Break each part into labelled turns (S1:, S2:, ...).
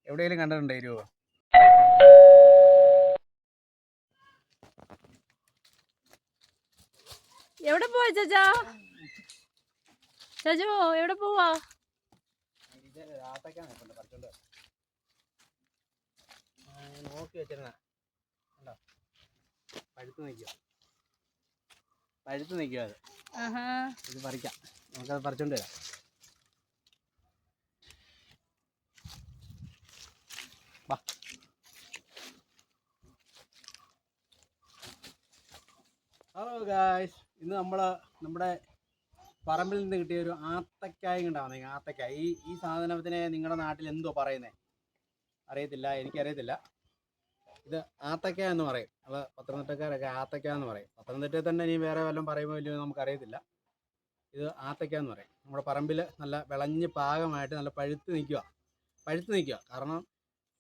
S1: എവിടെയെങ്കിലും കണ്ടിട്ടുണ്ടോ ഈ രൂപ?
S2: എവിടെ പോവാ ചേച്ചാ? ചേച്ചോ എവിടെ പോവാ?
S1: നോക്കി വെച്ചിരുന്ന പഴുത്ത് നിൽക്കുക, പഴുത്ത് നിൽക്കുക. അത് ഇത് പറിക്കാം, നമുക്കത് പറിച്ചോണ്ട് വരാം. വാ. ഹലോ ഗായ്സ്, ഇന്ന് നമ്മുടെ പറമ്പിൽ നിന്ന് കിട്ടിയ ഒരു ആത്തക്കായ ഉണ്ടാവുന്നത്. ആത്തക്കായ, ഈ സാധനത്തിനെ നിങ്ങളുടെ നാട്ടിൽ എന്തോ പറയുന്നത് അറിയത്തില്ല, എനിക്കറിയത്തില്ല. ഇത് ആത്തക്കായ എന്ന് പറയും. അപ്പോൾ പത്തനംതിട്ടക്കാരൊക്കെ ആത്തക്കായ എന്ന് പറയും. പത്തനംതിട്ടയിൽ തന്നെ ഇനി വേറെ വല്ലതും പറയുമ്പോൾ ഇല്ലയോ നമുക്കറിയത്തില്ല. ഇത് ആത്തക്കായ എന്ന് പറയും. നമ്മുടെ പറമ്പിൽ നല്ല വിളഞ്ഞ് പാകമായിട്ട് നല്ല പഴുത്ത് നിൽക്കുക. കാരണം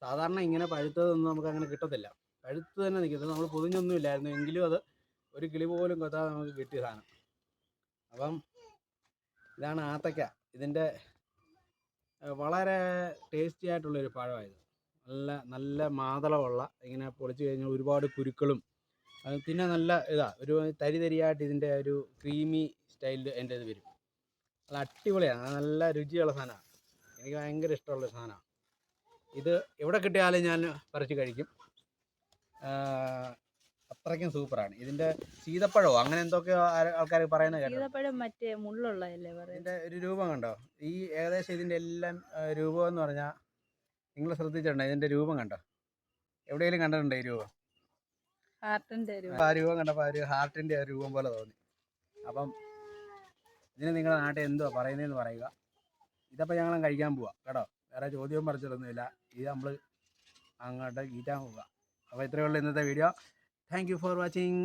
S1: സാധാരണ ഇങ്ങനെ പഴുത്തതൊന്നും നമുക്ക് അങ്ങനെ കിട്ടത്തില്ല. പഴുത്ത് തന്നെ നിൽക്കുന്നത്. നമ്മൾ പൊതിഞ്ഞൊന്നും ഇല്ലായിരുന്നു, എങ്കിലും അത് ഒരു കിളി പോലും കൊത്താതെ നമുക്ക് കിട്ടിയ സാധനം. അപ്പം ഇതാണ് ആത്തക്ക. ഇതിൻ്റെ വളരെ ടേസ്റ്റി ആയിട്ടുള്ളൊരു പഴമായത്. നല്ല മാതളമുള്ള, ഇങ്ങനെ പൊളിച്ച് കഴിഞ്ഞാൽ ഒരുപാട് കുരുക്കളും, പിന്നെ നല്ല ഒരു തരിയായിട്ട് ഇതിൻ്റെ ഒരു ക്രീമി സ്റ്റൈലിൽ എൻ്റെ ഇത് വരും. നല്ല അടിപൊളിയാണ്, നല്ല രുചിയുള്ള സാധനമാണ്. എനിക്ക് ഭയങ്കര ഇഷ്ടമുള്ള സാധനമാണ് ഇത്. എവിടെ കിട്ടിയാലും ഞാൻ പറിച്ച് കഴിക്കും. അത്രയ്ക്കും സൂപ്പറാണ്. ഇതിൻ്റെ സീതപ്പഴമോ അങ്ങനെ എന്തൊക്കെയോ ആൾക്കാർ പറയുന്നത് കേട്ടോ.
S2: സീതപ്പഴം മറ്റേ മുള്ളുള്ളതല്ലേ പറയുന്നത്.
S1: ഇതിൻ്റെ ഒരു രൂപം കണ്ടോ? ഈ ഏകദേശം ഇതിൻ്റെ എല്ലാം രൂപം എന്ന് പറഞ്ഞാൽ നിങ്ങൾ ശ്രദ്ധിച്ചിട്ടുണ്ടോ? ഇതിൻ്റെ രൂപം കണ്ടോ? എവിടെയെങ്കിലും കണ്ടിട്ടുണ്ടോ ഈ രൂപം? ആ രൂപം കണ്ടപ്പോൾ ഒരു ഹാർട്ടിൻ്റെ രൂപം പോലെ തോന്നി. അപ്പം ഇതിന് നിങ്ങളുടെ നാട്ടിൽ എന്തുവാ പറയുന്നതെന്ന് പറയുക. ഇതപ്പോൾ ഞങ്ങൾ കഴിക്കാൻ പോവാം കേട്ടോ. വേറെ ചോദ്യവും പറിച്ചിട്ടൊന്നുമില്ല. ഇത് നമ്മൾ അങ്ങോട്ട് കീറ്റാൻ പോവുക. അപ്പോൾ ഇത്രയേ ഉള്ളൂ ഇന്നത്തെ video. Thank you for watching.